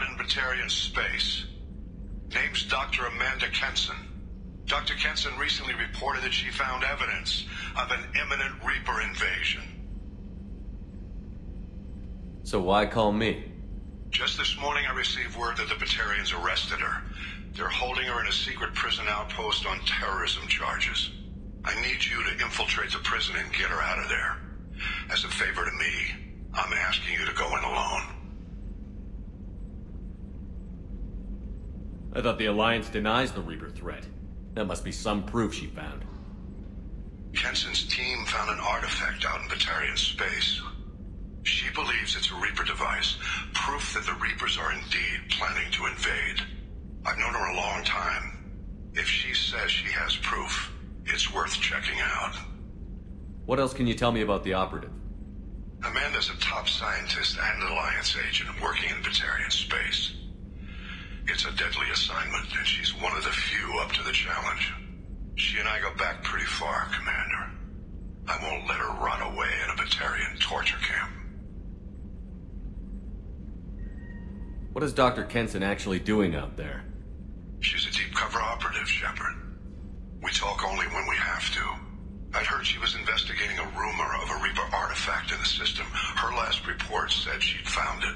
out in Batarian space. Name's Dr. Amanda Kenson. Dr. Kenson recently reported that she found evidence of an imminent Reaper invasion. So why call me? Just this morning I received word that the Batarians arrested her. They're holding her in a secret prison outpost on terrorism charges. I need you to infiltrate the prison and get her out of there. As a favor to me, I'm asking you to go in alone. I thought the Alliance denies the Reaper threat. That must be some proof she found. Kenson's team found an artifact out in Batarian space. She believes it's a Reaper device, proof that the Reapers are indeed planning to invade. I've known her a long time. If she says she has proof, it's worth checking out. What else can you tell me about the operative? Amanda's a top scientist and Alliance agent working in Batarian space. It's a deadly assignment, and she's one of the few up to the challenge. She and I go back pretty far, Commander. I won't let her run away in a Batarian torture camp. What is Dr. Kenson actually doing out there? She's a deep cover operative, Shepard. We talk only when we have to. I'd heard she was investigating a rumor of a Reaper artifact in the system. Her last report said she'd found it.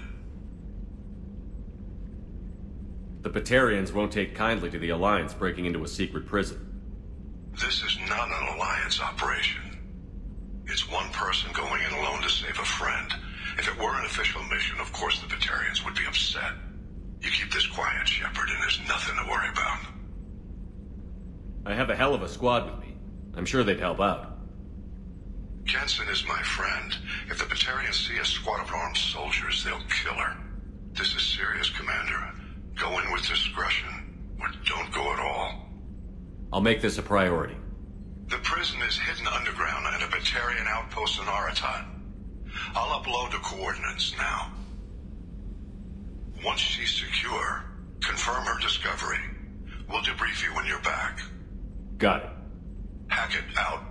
The Batarians won't take kindly to the Alliance breaking into a secret prison. This is not an Alliance operation. It's one person going in alone to save a friend. If it were an official mission, of course the Batarians would be upset. You keep this quiet, Shepard, and there's nothing to worry about. I have a hell of a squad with me. I'm sure they'd help out. Kenson is my friend. If the Batarians see a squad of armed soldiers, they'll kill her. This is serious, Commander. Go in with discretion, or don't go at all. I'll make this a priority. The prison is hidden underground in a Batarian outpost in Aratat. I'll upload the coordinates now. Once she's secure, confirm her discovery. We'll debrief you when you're back. Got it. Hackett out.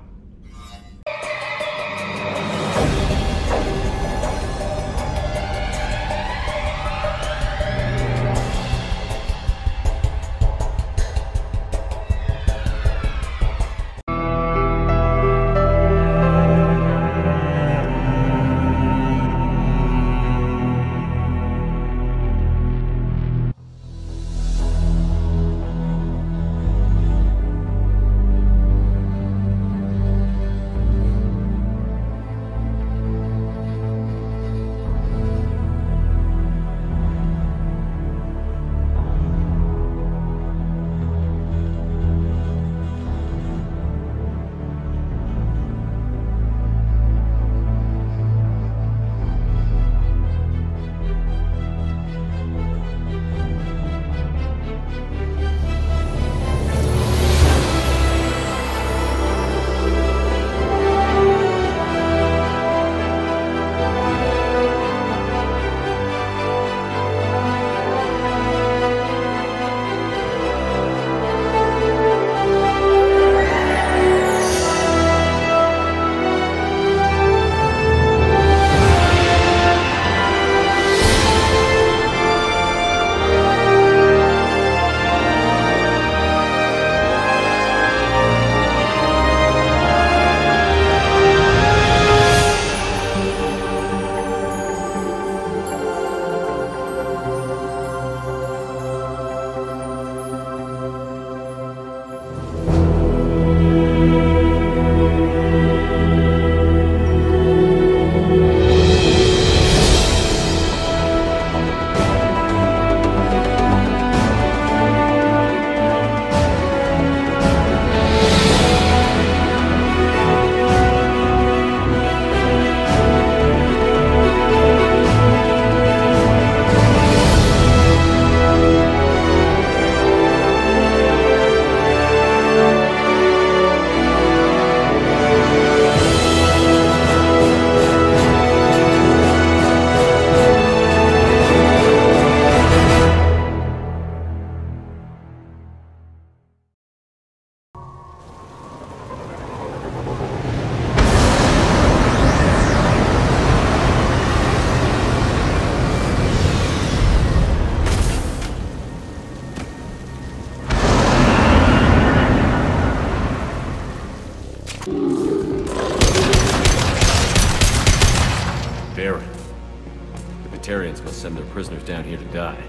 prisoners down here to die.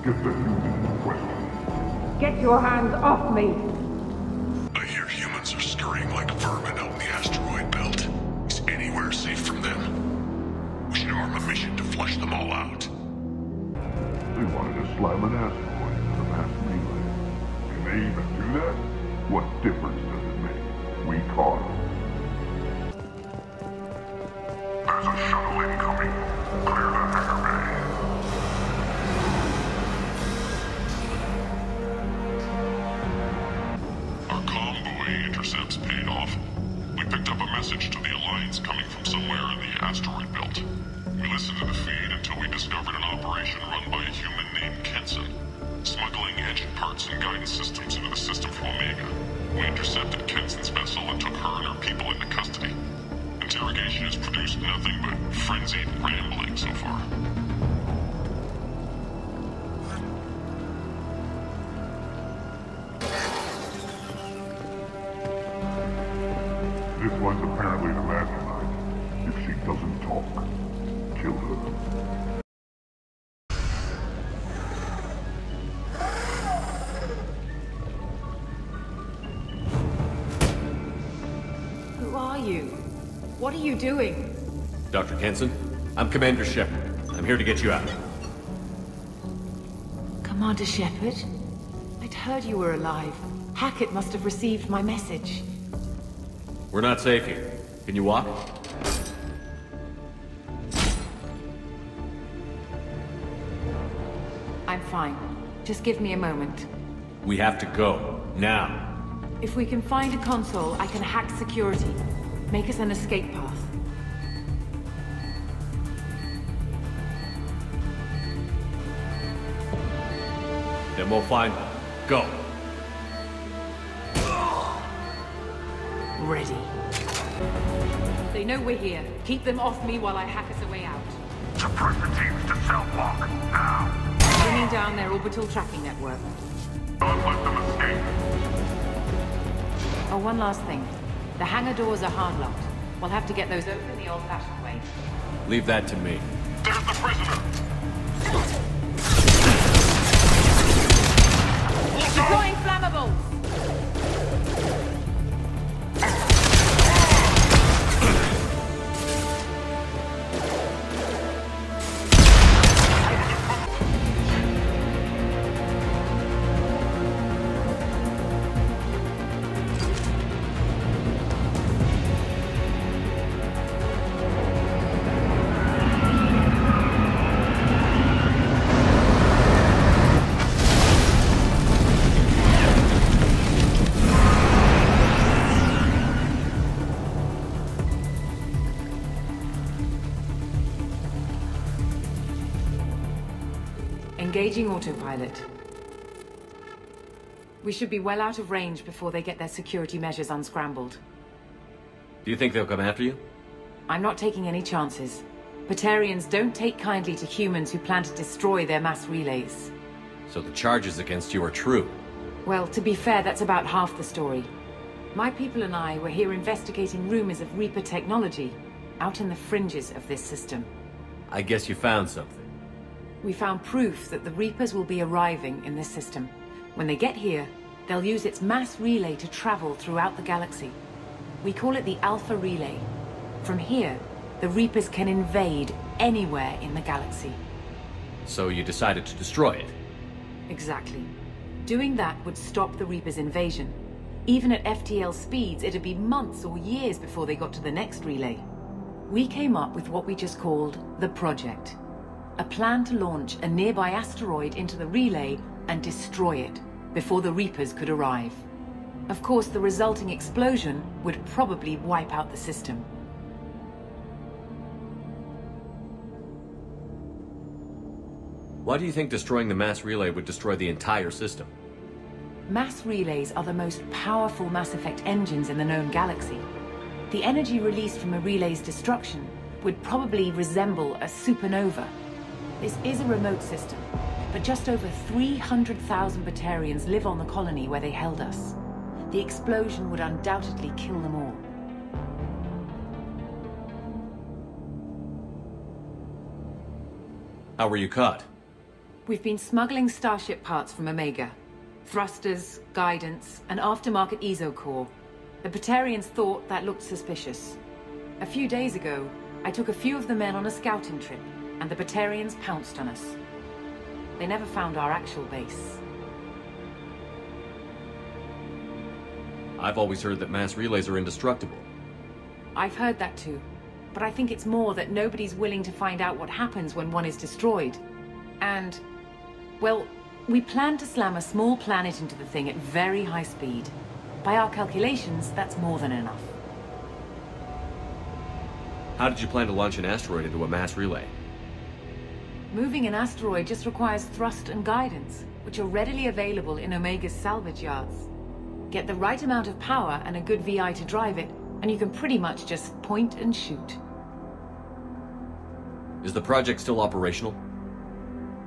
Get the human in question. Get your hands off me! I hear humans are scurrying like vermin out in the asteroid belt. Is anywhere safe from them? We should arm a mission to flush them all out. They wanted to slam an asteroid into the mass relay. Can they even do that? What difference does it make? We caught them. There's a shuttle incoming. Clear the hangar bay. Our convoy intercepts paid off. We picked up a message to the Alliance coming from somewhere in the asteroid belt. We listened to the feed until we discovered an operation run by a human named Kenson, smuggling engine parts and guidance systems into the system from Omega. We intercepted Kenson's vessel and took her and her people into custody. Interrogation has produced nothing but frenzied rambling so far. This one's apparently the mastermind. If she doesn't talk, kill her. Who are you? What are you doing? Dr. Kenson, I'm Commander Shepard. I'm here to get you out. Commander Shepard? I'd heard you were alive. Hackett must have received my message. We're not safe here. Can you walk? I'm fine. Just give me a moment. We have to go. Now. If we can find a console, I can hack security. Make us an escape path. Then we'll find them. Go. Ready. They know we're here. Keep them off me while I hack us a way out. Suppress the teams to cell block, now. Bringing down their orbital tracking network. Don't let them escape. Oh, one last thing. The hangar doors are hard-locked. We'll have to get those open the old-fashioned way. Leave that to me. There's the prisoner. Deploying flammables! Engaging autopilot. We should be well out of range before they get their security measures unscrambled. Do you think they'll come after you? I'm not taking any chances. Batarians don't take kindly to humans who plan to destroy their mass relays. So the charges against you are true. Well, to be fair, that's about half the story. My people and I were here investigating rumors of Reaper technology, out in the fringes of this system. I guess you found something. We found proof that the Reapers will be arriving in this system. When they get here, they'll use its mass relay to travel throughout the galaxy. We call it the Alpha Relay. From here, the Reapers can invade anywhere in the galaxy. So you decided to destroy it? Exactly. Doing that would stop the Reapers' invasion. Even at FTL speeds, it'd be months or years before they got to the next relay. We came up with what we just called the Project. A plan to launch a nearby asteroid into the relay and destroy it before the Reapers could arrive. Of course, the resulting explosion would probably wipe out the system. Why do you think destroying the mass relay would destroy the entire system? Mass relays are the most powerful Mass Effect engines in the known galaxy. The energy released from a relay's destruction would probably resemble a supernova. This is a remote system, but just over 300,000 Batarians live on the colony where they held us. The explosion would undoubtedly kill them all. How were you caught? We've been smuggling Starship parts from Omega. Thrusters, guidance, and aftermarket ESO core. The Batarians thought that looked suspicious. A few days ago, I took a few of the men on a scouting trip, and the Batarians pounced on us. They never found our actual base. I've always heard that mass relays are indestructible. I've heard that too, but I think it's more that nobody's willing to find out what happens when one is destroyed. And, well, we plan to slam a small planet into the thing at very high speed. By our calculations, that's more than enough. How did you plan to launch an asteroid into a mass relay? Moving an asteroid just requires thrust and guidance, which are readily available in Omega's salvage yards. Get the right amount of power and a good VI to drive it, and you can pretty much just point and shoot. Is the project still operational?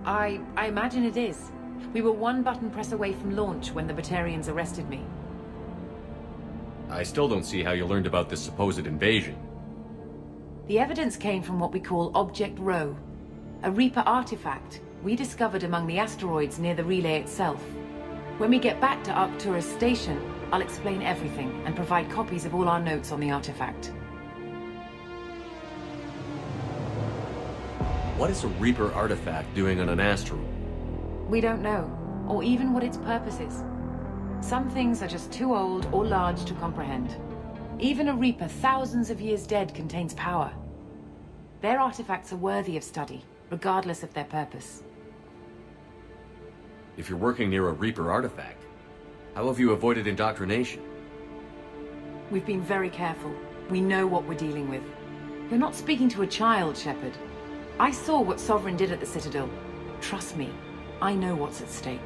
I imagine it is. We were one button press away from launch when the Batarians arrested me. I still don't see how you learned about this supposed invasion. The evidence came from what we call Object Rho, a Reaper artifact we discovered among the asteroids near the relay itself. When we get back to Arcturus Station, I'll explain everything and provide copies of all our notes on the artifact. What is a Reaper artifact doing on an asteroid? We don't know, or even what its purpose is. Some things are just too old or large to comprehend. Even a Reaper thousands of years dead contains power. Their artifacts are worthy of study, regardless of their purpose. If you're working near a Reaper artifact, how have you avoided indoctrination? We've been very careful. We know what we're dealing with. You're not speaking to a child, Shepard. I saw what Sovereign did at the Citadel. Trust me, I know what's at stake.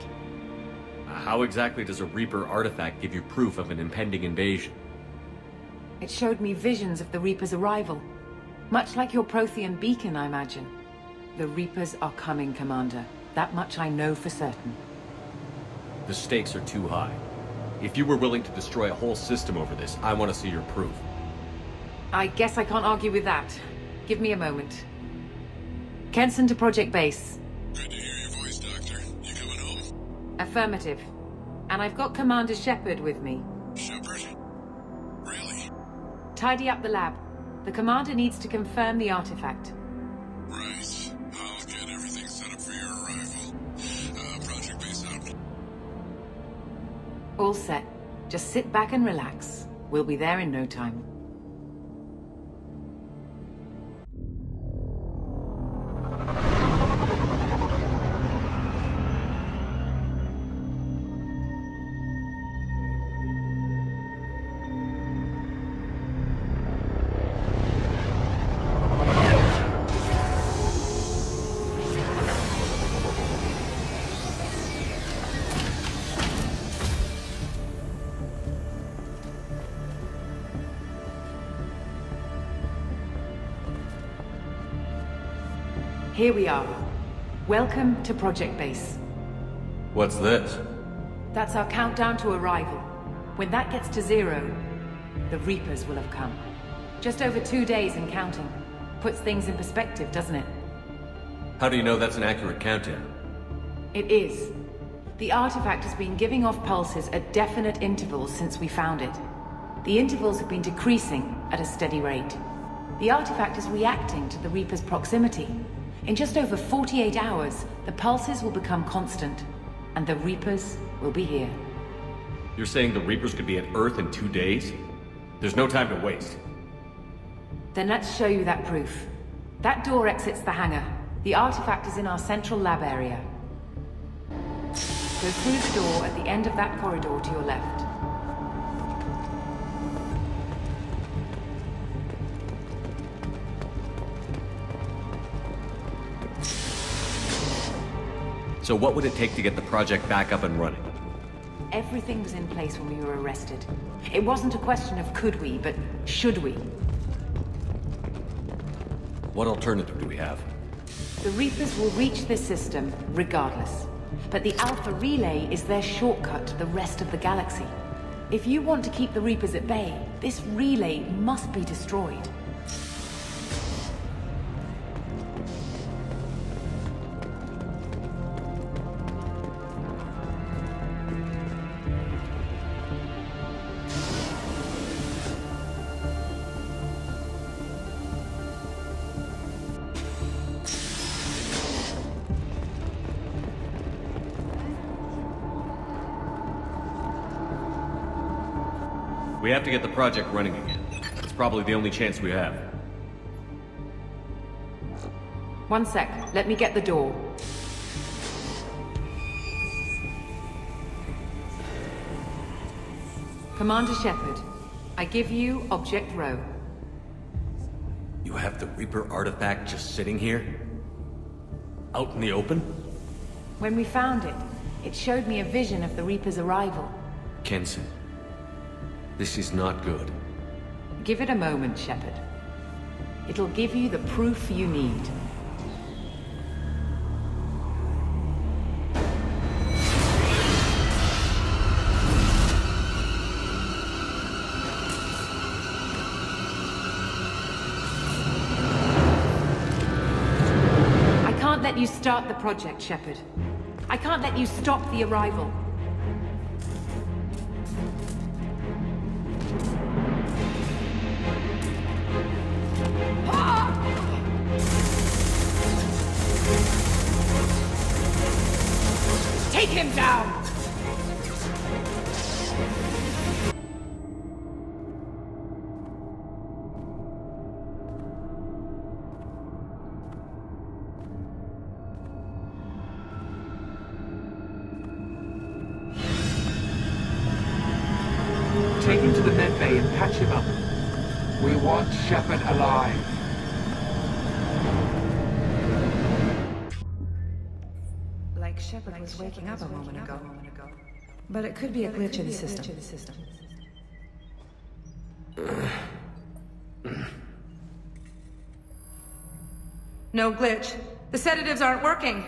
How exactly does a Reaper artifact give you proof of an impending invasion? It showed me visions of the Reaper's arrival. Much like your Prothean beacon, I imagine. The Reapers are coming, Commander. That much I know for certain. The stakes are too high. If you were willing to destroy a whole system over this, I want to see your proof. I guess I can't argue with that. Give me a moment. Kenson to Project Base. Good to hear your voice, Doctor. You coming home? Affirmative. And I've got Commander Shepard with me. Shepard? Really? Tidy up the lab. The Commander needs to confirm the artifact. Right. I'll get everything set up for your arrival. Project Base out. All set. Just sit back and relax. We'll be there in no time. Here we are. Welcome to Project Base. What's this? That's our countdown to arrival. When that gets to 0, the Reapers will have come. Just over 2 days and counting. Puts things in perspective, doesn't it? How do you know that's an accurate countdown? It is. The artifact has been giving off pulses at definite intervals since we found it. The intervals have been decreasing at a steady rate. The artifact is reacting to the Reaper's proximity. In just over 48 hours, the pulses will become constant, and the Reapers will be here. You're saying the Reapers could be at Earth in 2 days? There's no time to waste. Then let's show you that proof. That door exits the hangar. The artifact is in our central lab area. Go through the door at the end of that corridor to your left. So what would it take to get the project back up and running? Everything was in place when we were arrested. It wasn't a question of could we, but should we. What alternative do we have? The Reapers will reach this system regardless. But the Alpha Relay is their shortcut to the rest of the galaxy. If you want to keep the Reapers at bay, this relay must be destroyed. We have to get the project running again. It's probably the only chance we have. One sec. Let me get the door. Commander Shepard, I give you Object Rho. You have the Reaper artifact just sitting here? Out in the open? When we found it, it showed me a vision of the Reaper's arrival. Kenson, this is not good. Give it a moment, Shepard. It'll give you the proof you need. I can't let you start the project, Shepard. I can't let you stop the arrival. Take him down! Take him to the med bay and patch him up. We want Shepard alive. Like Shepard was waking up a moment ago. But it could be a glitch in the system. No glitch. The sedatives aren't working.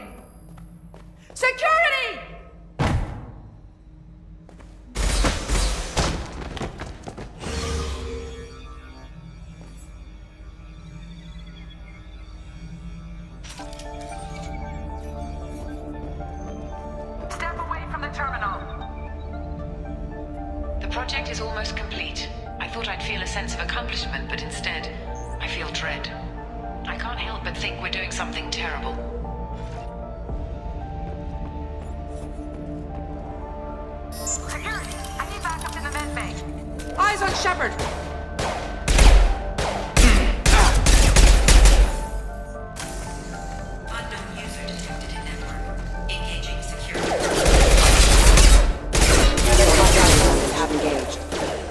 Security! Step away from the terminal. The project is almost complete. I thought I'd feel a sense of accomplishment, but instead, I feel dread. I can't help but think we're doing something terrible. Security, I need backup in the med bay. Eyes on Shepard! Unknown user detected in network. Engaging security. Have engaged.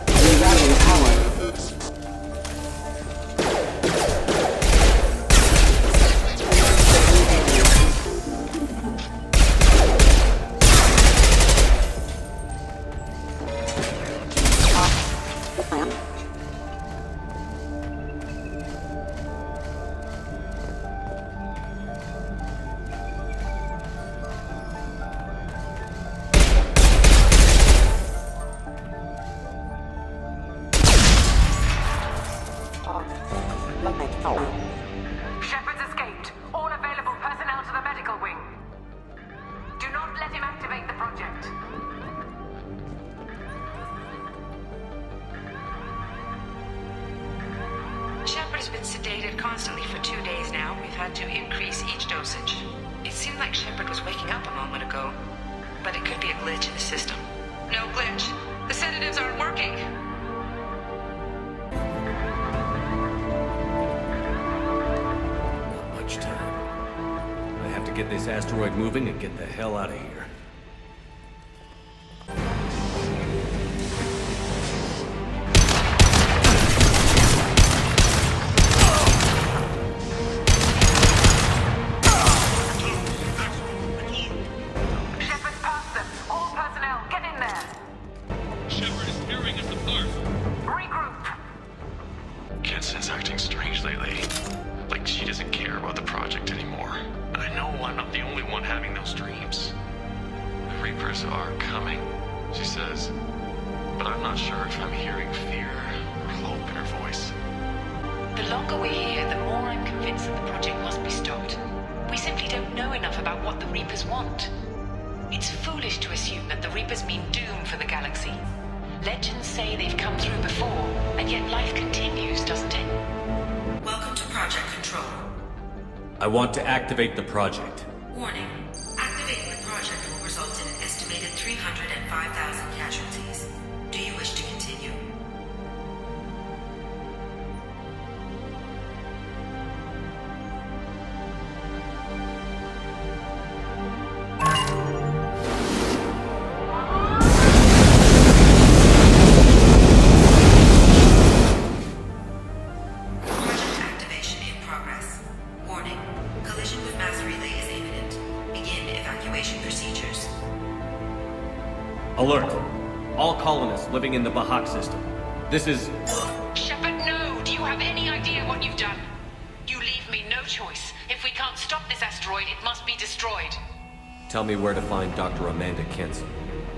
Rerouting power. Shepard's escaped. All available personnel to the medical wing. Do not let him activate the project. Shepard has been sedated constantly for 2 days now. We've had to increase each dosage. It seemed like Shepard was waking up a moment ago, but it could be a glitch in the system. No glitch. The sedatives aren't working. Not much time. I have to get this asteroid moving and get the hell out of here. Shepard's past them. All personnel, get in there. Shepard is tearing us apart. Regroup. Kenson's acting strange lately. Like she doesn't care about the project anymore. And I know I'm not the only one having those dreams. The Reapers are coming, she says. But I'm not sure if I'm hearing fear or hope in her voice. The longer we're here, the more I'm convinced that the project must be stopped. We simply don't know enough about what the Reapers want. It's foolish to assume that the Reapers mean doom for the galaxy. Legends say they've come through before, and yet life continues, doesn't it? Welcome to Project Control. I want to activate the project. Warning. Activating the project will result in an estimated 305,000 casualties. Do you wish to continue? procedures. Alert! All colonists living in the Bahak system. This is... Shepard, no! Do you have any idea what you've done? You leave me no choice. If we can't stop this asteroid, it must be destroyed. Tell me where to find Dr. Amanda Kenson.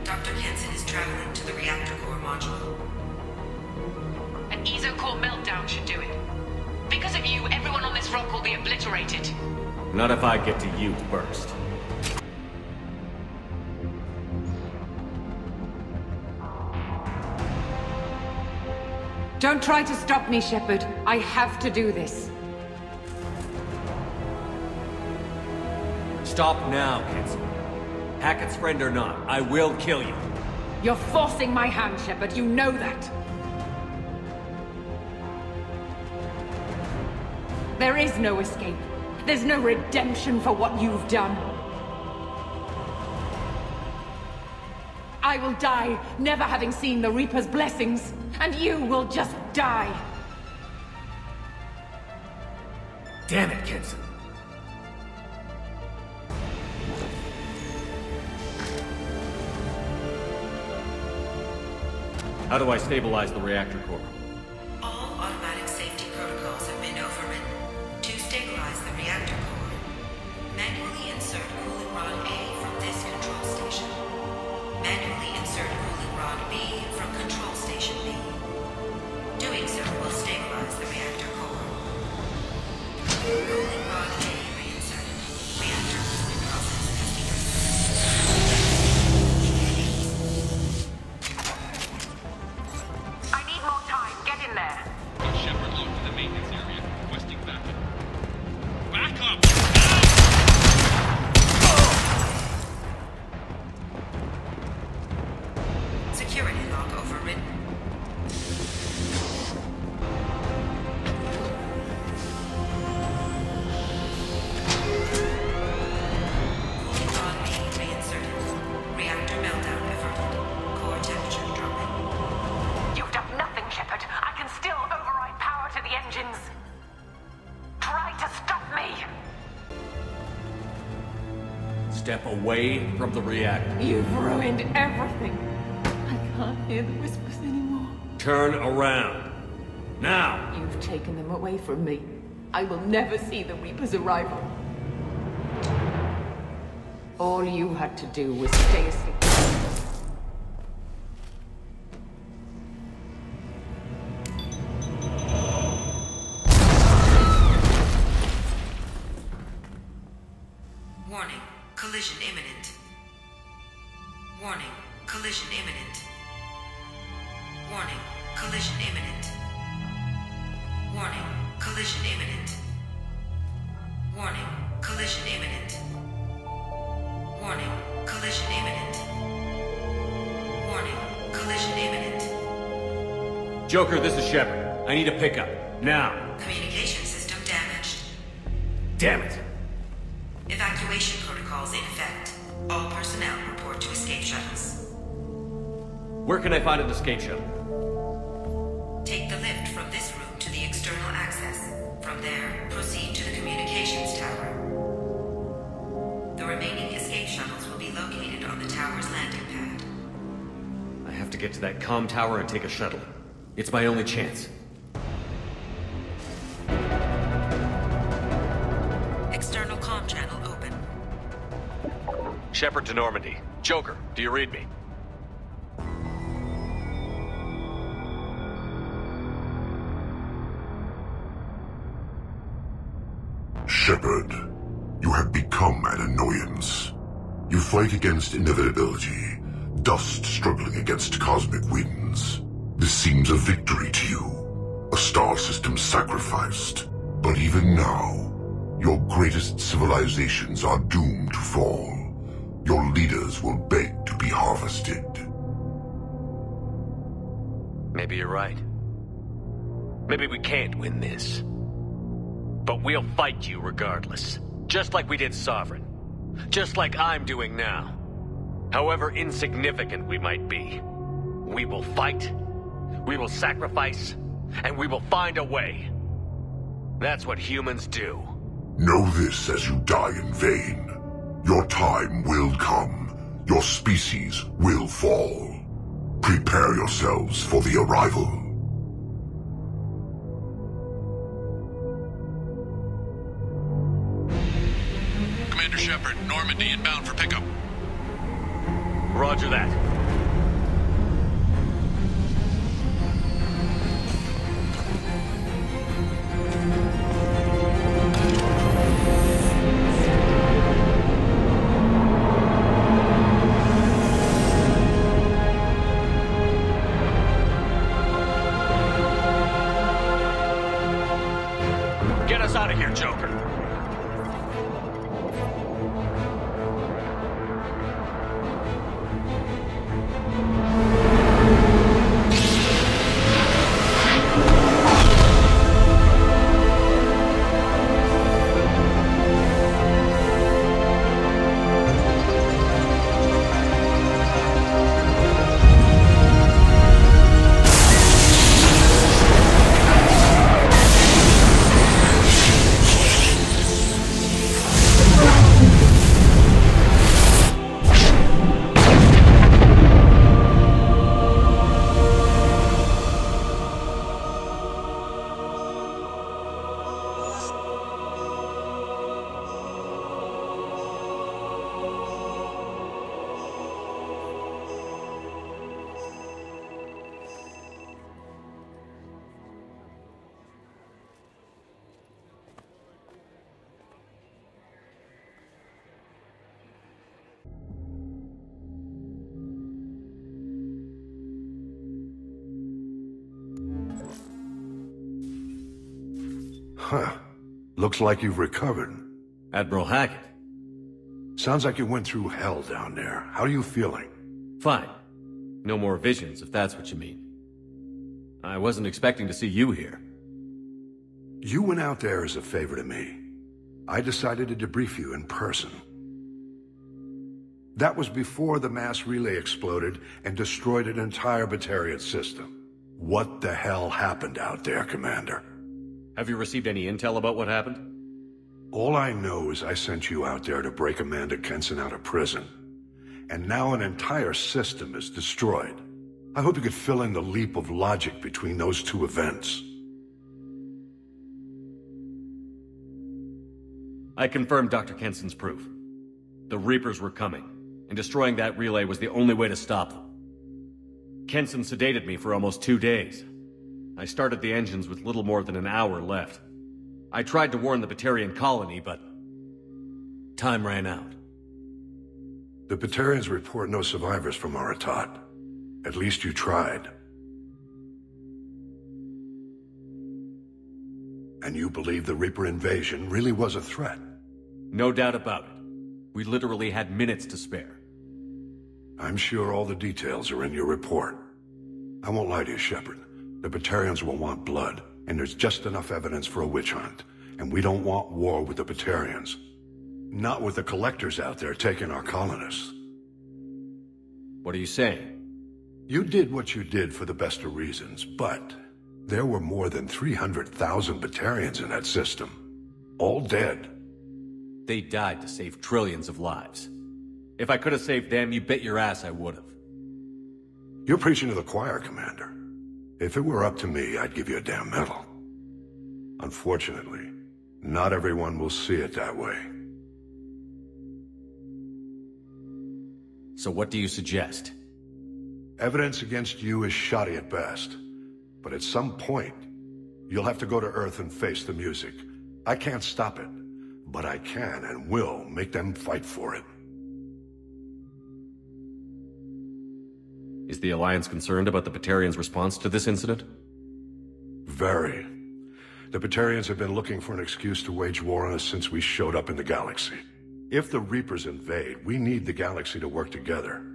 Dr. Kenson is traveling to the reactor core module. An ESO-core meltdown should do it. Because of you, everyone on this rock will be obliterated. Not if I get to you first. Don't try to stop me, Shepard. I have to do this. Stop now, Kenson. Hackett's friend or not, I will kill you. You're forcing my hand, Shepard. You know that. There is no escape. There's no redemption for what you've done. I will die, never having seen the Reaper's blessings, and you will just die. Damn it, Kenson. How do I stabilize the reactor core? All automatic safety protocols have been overridden. To stabilize the reactor core, manually insert cooling rod A from this control station. Manually insert cooling rod B from control station B. Doing so will stabilize the reactor core. Cooling rod A reinserted. Reactor cooling process has begun. I need more time. Get in there. Shepard locked in the maintenance area, requesting backup. Backup! Security log overridden. Cooling rod B reinserted. Reactor meltdown averted. Core temperature dropping. You've done nothing, Shepard. I can still override power to the engines. Try to stop me. Step away from the reactor. You've ruined everything. I can't hear the whispers anymore. Turn around. Now! You've taken them away from me. I will never see the Reaper's arrival. All you had to do was stay asleep. Warning. Collision imminent. Warning. Collision imminent. Warning. Collision imminent. Warning. Collision imminent. Warning. Collision imminent. Warning. Collision imminent. Warning. Collision imminent. Joker, this is Shepard. I need a pickup. Now. Communication system damaged. Damn it. Evacuation protocols in effect. All personnel report to escape shuttles. Where can I find an escape shuttle? Take the lift from this room to the external access. From there, proceed to the communications tower. The remaining escape shuttles will be located on the tower's landing pad. I have to get to that comm tower and take a shuttle. It's my only chance. External comm channel open. Shepard to Normandy. Joker, do you read me? Shepard, you have become an annoyance. You fight against inevitability, dust struggling against cosmic winds. This seems a victory to you, a star system sacrificed. But even now, your greatest civilizations are doomed to fall. Your leaders will beg to be harvested. Maybe you're right. Maybe we can't win this. But we'll fight you regardless. Just like we did Sovereign. Just like I'm doing now. However insignificant we might be. We will fight, we will sacrifice, and we will find a way. That's what humans do. Know this as you die in vain. Your time will come. Your species will fall. Prepare yourselves for the arrival. Commander Shepard, Normandy inbound for pickup. Roger that. Get us out of here, Joker. Huh. Looks like you've recovered. Admiral Hackett. Sounds like you went through hell down there. How are you feeling? Fine. No more visions, if that's what you mean. I wasn't expecting to see you here. You went out there as a favor to me. I decided to debrief you in person. That was before the mass relay exploded and destroyed an entire Batarian system. What the hell happened out there, Commander? Have you received any intel about what happened? All I know is I sent you out there to break Amanda Kenson out of prison. And now an entire system is destroyed. I hope you could fill in the leap of logic between those two events. I confirmed Dr. Kenson's proof. The Reapers were coming, and destroying that relay was the only way to stop them. Kenson sedated me for almost 2 days. I started the engines with little more than an hour left. I tried to warn the Batarian colony, but time ran out. The Batarians report no survivors from Aratat. At least you tried. And you believe the Reaper invasion really was a threat? No doubt about it. We literally had minutes to spare. I'm sure all the details are in your report. I won't lie to you, Shepard. The Batarians will want blood, and there's just enough evidence for a witch hunt. And we don't want war with the Batarians. Not with the collectors out there taking our colonists. What are you saying? You did what you did for the best of reasons, but there were more than 300,000 Batarians in that system. All dead. They died to save trillions of lives. If I could have saved them, you bet your ass I would have. You're preaching to the choir, Commander. If it were up to me, I'd give you a damn medal. Unfortunately, not everyone will see it that way. So what do you suggest? Evidence against you is shoddy at best. But at some point, you'll have to go to Earth and face the music. I can't stop it, but I can and will make them fight for it. Is the Alliance concerned about the Batarians' response to this incident? Very. The Batarians have been looking for an excuse to wage war on us since we showed up in the galaxy. If the Reapers invade, we need the galaxy to work together.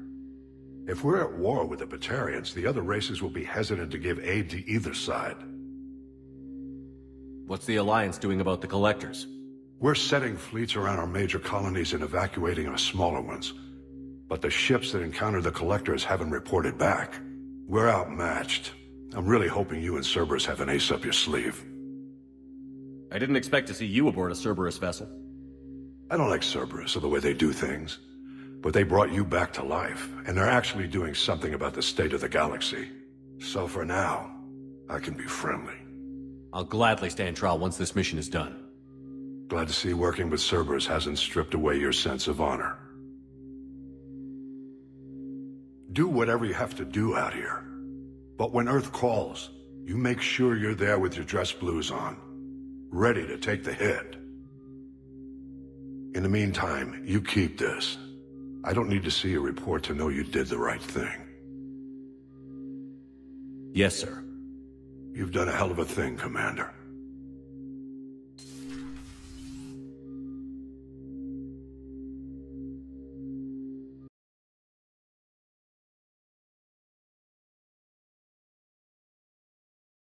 If we're at war with the Batarians, the other races will be hesitant to give aid to either side. What's the Alliance doing about the Collectors? We're setting fleets around our major colonies and evacuating our smaller ones. But the ships that encountered the Collectors haven't reported back. We're outmatched. I'm really hoping you and Cerberus have an ace up your sleeve. I didn't expect to see you aboard a Cerberus vessel. I don't like Cerberus or the way they do things, but they brought you back to life, and they're actually doing something about the state of the galaxy. So for now, I can be friendly. I'll gladly stand trial once this mission is done. Glad to see working with Cerberus hasn't stripped away your sense of honor. Do whatever you have to do out here. But when Earth calls, you make sure you're there with your dress blues on, ready to take the hit. In the meantime, you keep this. I don't need to see a report to know you did the right thing. Yes, sir. You've done a hell of a thing, Commander.